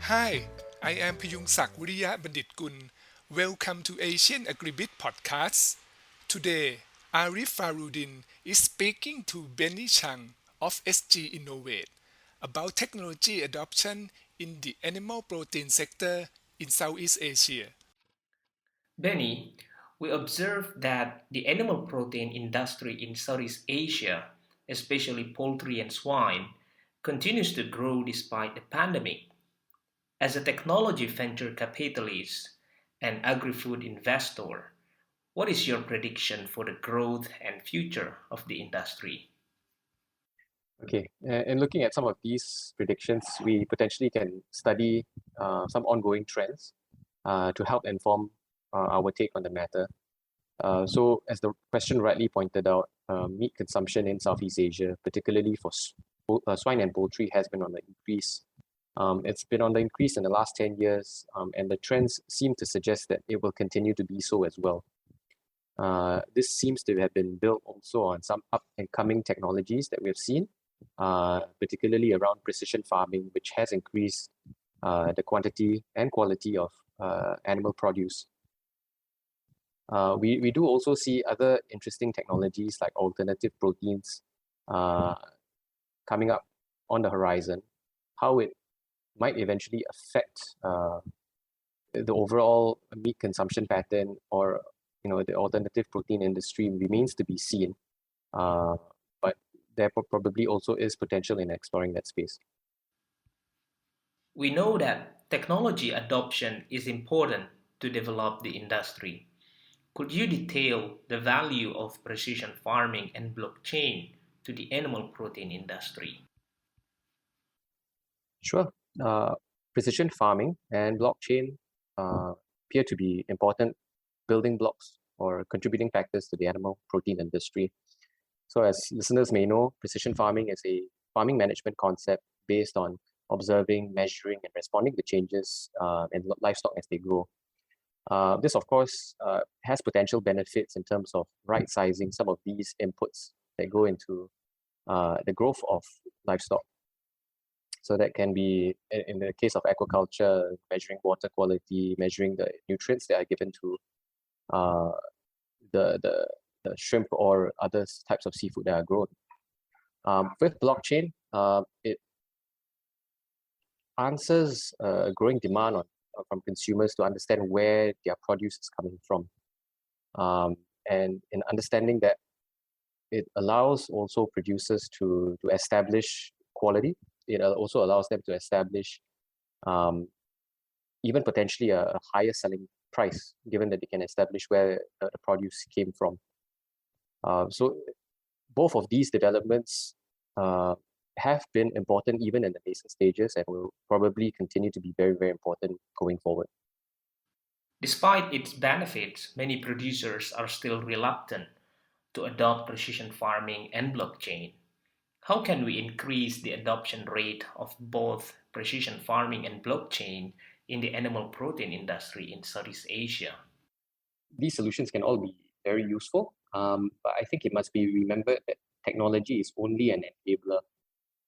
Hi, I am Payungsak Wiriya Bandit Kun. Welcome to Asian Agribiz Podcast. Today, Arif Farudin is speaking to Benny Chng of SGInnovate about technology adoption in the animal protein sector in Southeast Asia. Benny, we observe that the animal protein industry in Southeast Asia, especially poultry and swine, continues to grow despite the pandemic. As a technology venture capitalist and agri-food investor, what is your prediction for the growth and future of the industry? Okay, and looking at some of these predictions, we potentially can study some ongoing trends to help inform our take on the matter. So, as the question rightly pointed out, meat consumption in Southeast Asia, particularly for swine and poultry, has been on the increase. It's been on the increase in the last 10 years, and the trends seem to suggest that it will continue to be so as well. This seems to have been built also on some up and coming technologies that we've seen, particularly around precision farming, which has increased the quantity and quality of animal produce. We do also see other interesting technologies like alternative proteins coming up on the horizon. How it might eventually affect the overall meat consumption pattern or the alternative protein industry remains to be seen. But there probably also is potential in exploring that space. We know that technology adoption is important to develop the industry. Could you detail the value of precision farming and blockchain to the animal protein industry? Sure. Precision farming and blockchain appear to be important building blocks or contributing factors to the animal protein industry. So, as listeners may know, precision farming is a farming management concept based on observing, measuring, and responding to changes in livestock as they grow. This, of course, has potential benefits in terms of right sizing some of these inputs that go into the growth of livestock. So that can be, in the case of aquaculture, measuring water quality, measuring the nutrients that are given to uh, the shrimp or other types of seafood that are grown. With blockchain, it answers a growing demand from consumers to understand where their produce is coming from. And in understanding that, it allows also producers to establish quality. It also allows them to establish um, even potentially a higher selling price, given that they can establish where the produce came from. So both of these developments have been important even in the nascent stages and will probably continue to be very, very important going forward. Despite its benefits, many producers are still reluctant to adopt precision farming and blockchain. How can we increase the adoption rate of both precision farming and blockchain in the animal protein industry in Southeast Asia? These solutions can all be very useful, but I think it must be remembered that technology is only an enabler.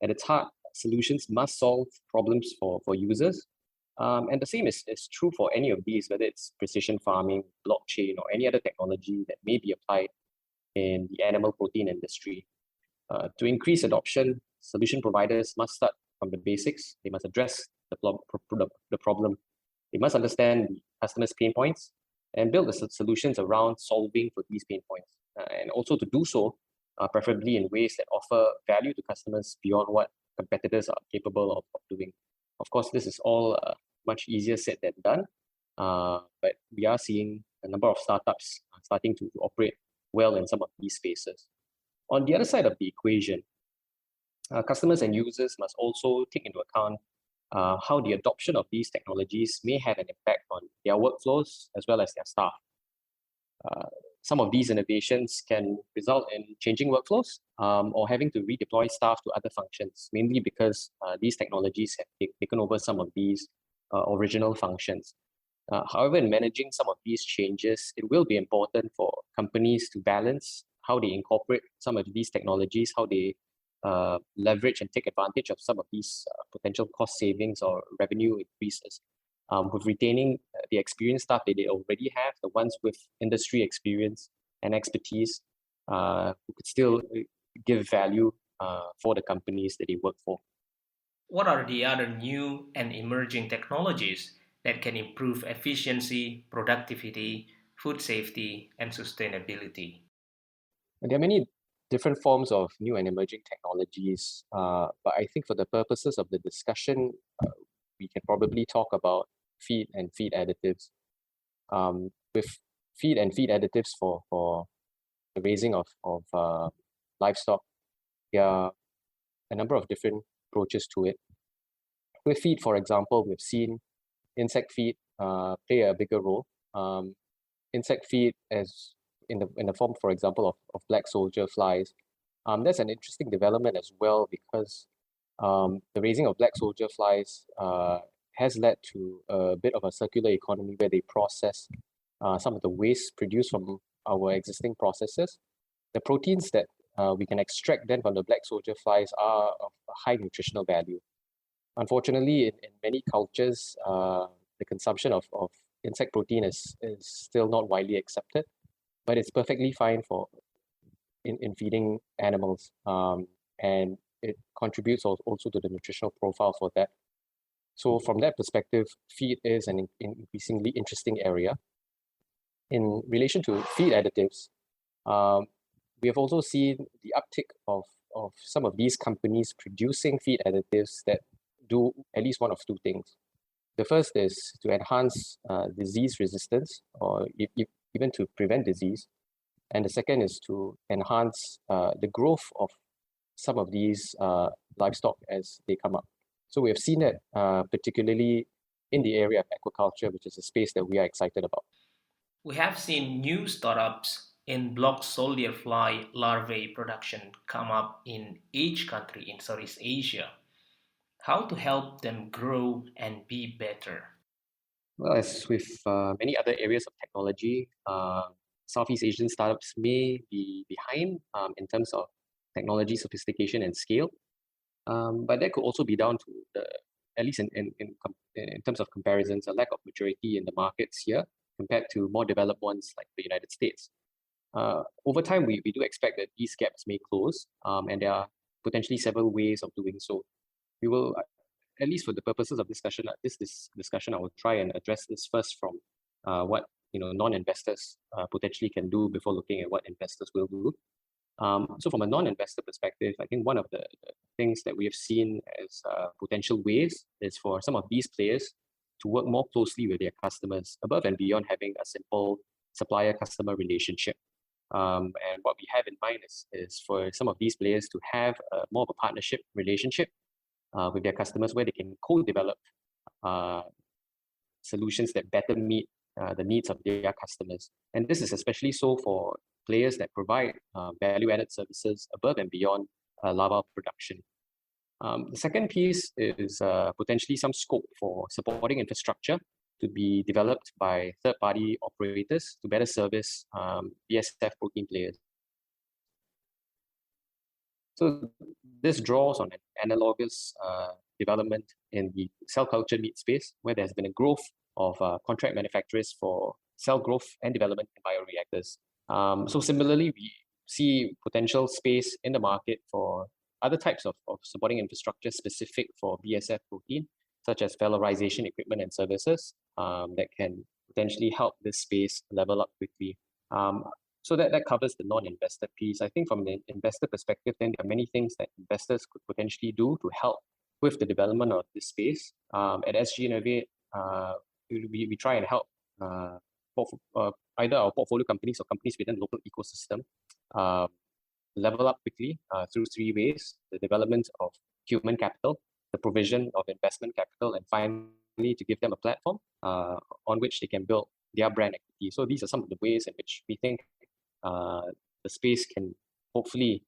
At its heart, solutions must solve problems for users. And the same is true for any of these, whether it's precision farming, blockchain, or any other technology that may be applied in the animal protein industry. To increase adoption, solution providers must start from the basics. They must address the problem. They must understand the customer's pain points and build the solutions around solving for these pain points. And also to do so, preferably in ways that offer value to customers beyond what competitors are capable of doing. Of course, this is all much easier said than done, but we are seeing a number of startups starting to operate well in some of these spaces. On the other side of the equation, customers and users must also take into account how the adoption of these technologies may have an impact on their workflows as well as their staff. Uh, some of these innovations can result in changing workflows or having to redeploy staff to other functions, mainly because these technologies have taken over some of these original functions. However, in managing some of these changes, it will be important for companies to balance how they incorporate some of these technologies, how they leverage and take advantage of some of these potential cost savings or revenue increases with retaining the experienced staff that they already have, the ones with industry experience and expertise who could still give value for the companies that they work for. What are the other new and emerging technologies that can improve efficiency, productivity, food safety, and sustainability? And there are many different forms of new and emerging technologies, but I think for the purposes of the discussion, we can probably talk about feed and feed additives. With feed and feed additives for the raising of livestock, there are a number of different approaches to it. With feed, for example, we've seen insect feed play a bigger role. Insect feed as in the form, for example, of black soldier flies. That's an interesting development as well because the raising of black soldier flies has led to a bit of a circular economy where they process some of the waste produced from our existing processes. The proteins that we can extract then from the black soldier flies are of a high nutritional value. Unfortunately, in many cultures, the consumption of insect protein is still not widely accepted, but it's perfectly fine for in feeding animals, and it contributes also to the nutritional profile for that. So from that perspective, feed is an increasingly interesting area. In relation to feed additives, we have also seen the uptick of some of these companies producing feed additives that do at least one of two things. The first is to enhance disease resistance or even to prevent disease. And the second is to enhance the growth of some of these livestock as they come up. So we have seen it particularly in the area of aquaculture, which is a space that we are excited about. We have seen new startups in block soldier fly larvae production come up in each country in Southeast Asia. How to help them grow and be better? Well, as with many other areas of technology, Southeast Asian startups may be behind in terms of technology sophistication and scale, but that could also be down to at least in terms of comparisons, a lack of maturity in the markets here compared to more developed ones like the United States. Over time, we do expect that these gaps may close, and there are potentially several ways of doing so. We will, at least for the purposes of this discussion, I will try and address this first from what non-investors potentially can do before looking at what investors will do. So from a non-investor perspective, I think one of the things that we have seen as potential ways is for some of these players to work more closely with their customers above and beyond having a simple supplier-customer relationship. And what we have in mind is for some of these players to have more of a partnership relationship with their customers where they can co-develop solutions that better meet the needs of their customers. And this is especially so for players that provide value-added services above and beyond larva production. The second piece is potentially some scope for supporting infrastructure to be developed by third-party operators to better service BSF protein players. So this draws on an analogous development in the cell culture meat space, where there's been a growth of contract manufacturers for cell growth and development in bioreactors. So similarly, we see potential space in the market for other types of supporting infrastructure specific for BSF protein, such as valorization equipment and services that can potentially help this space level up quickly. So that covers the non-investor piece. I think from the investor perspective, then there are many things that investors could potentially do to help with the development of this space. At SGInnovate, we try and help either our portfolio companies or companies within the local ecosystem level up quickly through three ways: the development of human capital, the provision of investment capital, and finally to give them a platform on which they can build their brand equity. So these are some of the ways in which we think the space can hopefully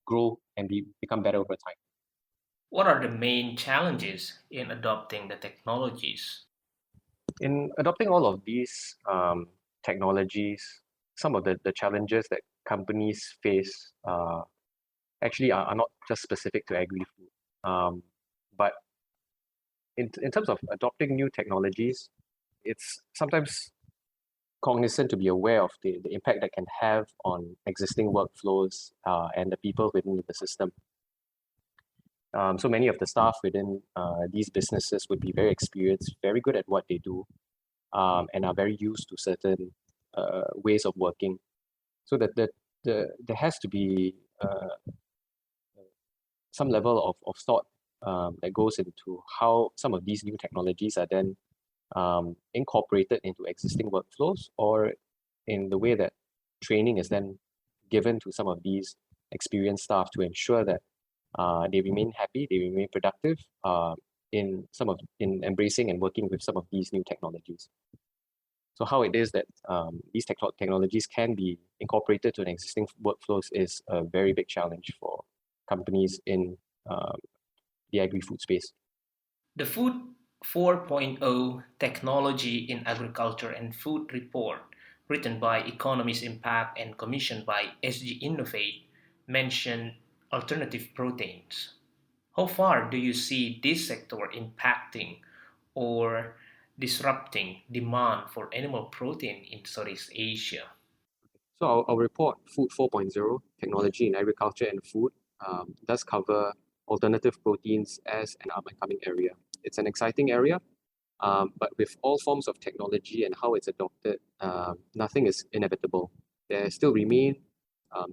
grow and become better over time. What are the main challenges in adopting the technologies? In adopting all of these technologies, some of the challenges that companies face actually are not just specific to agri-food. But in terms of adopting new technologies, it's sometimes cognizant to be aware of the impact that can have on existing workflows and the people within the system. So many of the staff within these businesses would be very experienced, very good at what they do, and are very used to certain ways of working. So there has to be some level of thought that goes into how some of these new technologies are then incorporated into existing workflows, or in the way that training is then given to some of these experienced staff to ensure that they remain happy, they remain productive in embracing and working with some of these new technologies. So how it is that these technologies can be incorporated to an existing workflows is a very big challenge for companies in the agri-food space. The Food 4.0 Technology in Agriculture and Food report, written by Economist Impact and commissioned by SGInnovate, mentioned alternative proteins. How far do you see this sector impacting or disrupting demand for animal protein in Southeast Asia? So our report, Food 4.0, Technology in Agriculture and Food, does cover alternative proteins as an up-and-coming area. It's an exciting area, but with all forms of technology and how it's adopted, nothing is inevitable. There still remain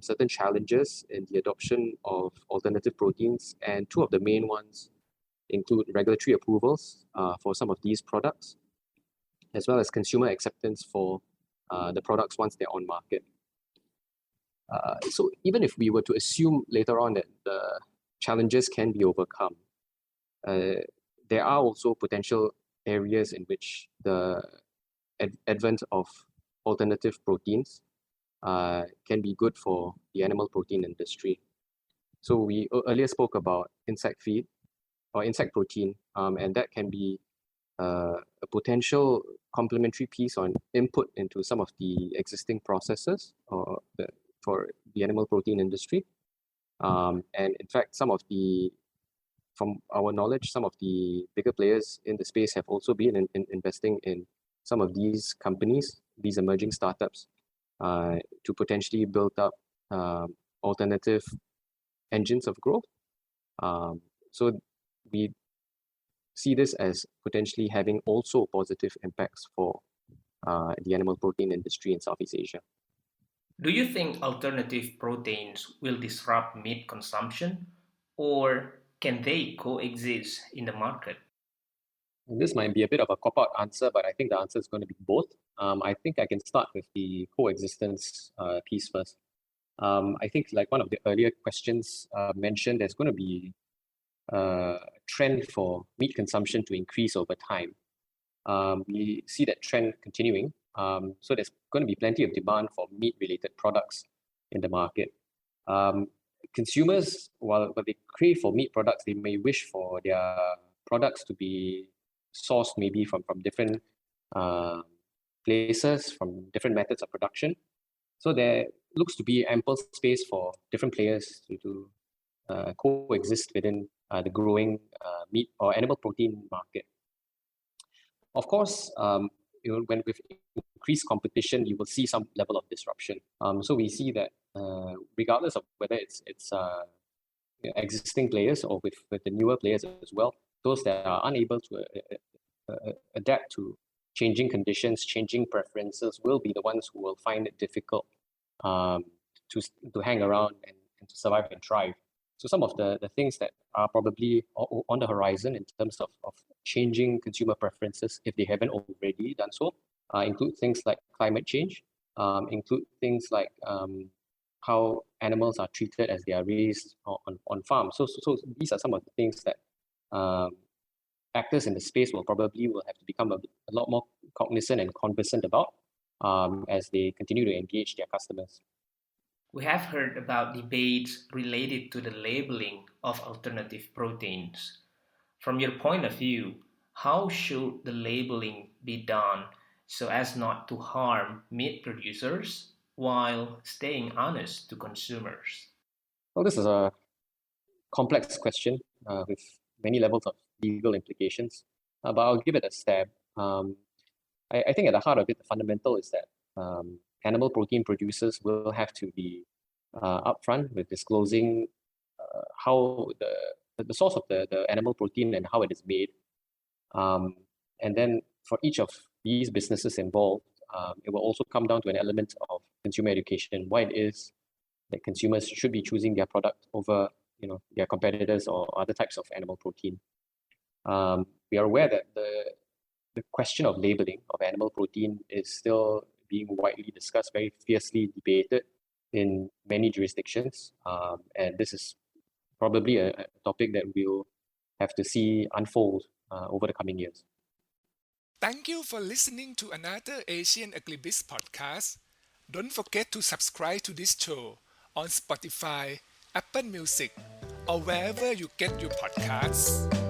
certain challenges in the adoption of alternative proteins, and two of the main ones include regulatory approvals for some of these products, as well as consumer acceptance for the products once they're on market. So even if we were to assume later on that the challenges can be overcome, there are also potential areas in which the advent of alternative proteins can be good for the animal protein industry. So we earlier spoke about insect feed or insect protein, and that can be a potential complementary piece on input into some of the existing processes for the animal protein industry. And in fact, from our knowledge, some of the bigger players in the space have also been investing in some of these companies, these emerging startups, to potentially build up alternative engines of growth. So we see this as potentially having also positive impacts for the animal protein industry in Southeast Asia. Do you think alternative proteins will disrupt meat consumption, or can they coexist in the market? This might be a bit of a cop-out answer, but I think the answer is going to be both. I think I can start with the coexistence piece first. I think, like one of the earlier questions mentioned, there's going to be a trend for meat consumption to increase over time. We see that trend continuing. So there's going to be plenty of demand for meat-related products in the market. Consumers, while they crave for meat products, they may wish for their products to be sourced maybe from different places, from different methods of production. So there looks to be ample space for different players to coexist within the growing meat or animal protein market. Of course, when with increased competition, you will see some level of disruption. So we see that regardless of whether it's existing players or with the newer players as well, those that are unable to adapt to changing conditions, changing preferences, will be the ones who will find it difficult to hang around and to survive and thrive. So some of the things that are probably on the horizon in terms of changing consumer preferences, if they haven't already done so, include things like climate change, include things like how animals are treated as they are raised on farms. So these are some of the things that actors in the space will have to become a lot more cognizant and conversant about as they continue to engage their customers. We have heard about debates related to the labeling of alternative proteins. From your point of view, how should the labeling be done so as not to harm meat producers while staying honest to consumers? Well, this is a complex question with many levels of legal implications, but I'll give it a stab. I think at the heart of it, the fundamental is that animal protein producers will have to be upfront with disclosing how the source of the animal protein and how it is made. And then for each of these businesses involved, it will also come down to an element of consumer education, why it is that consumers should be choosing their product over their competitors or other types of animal protein. We are aware that the question of labeling of animal protein is still being widely discussed, very fiercely debated in many jurisdictions. And this is probably a topic that we'll have to see unfold over the coming years. Thank you for listening to another Asian Agribiz podcast. Don't forget to subscribe to this show on Spotify, Apple Music, or wherever you get your podcasts.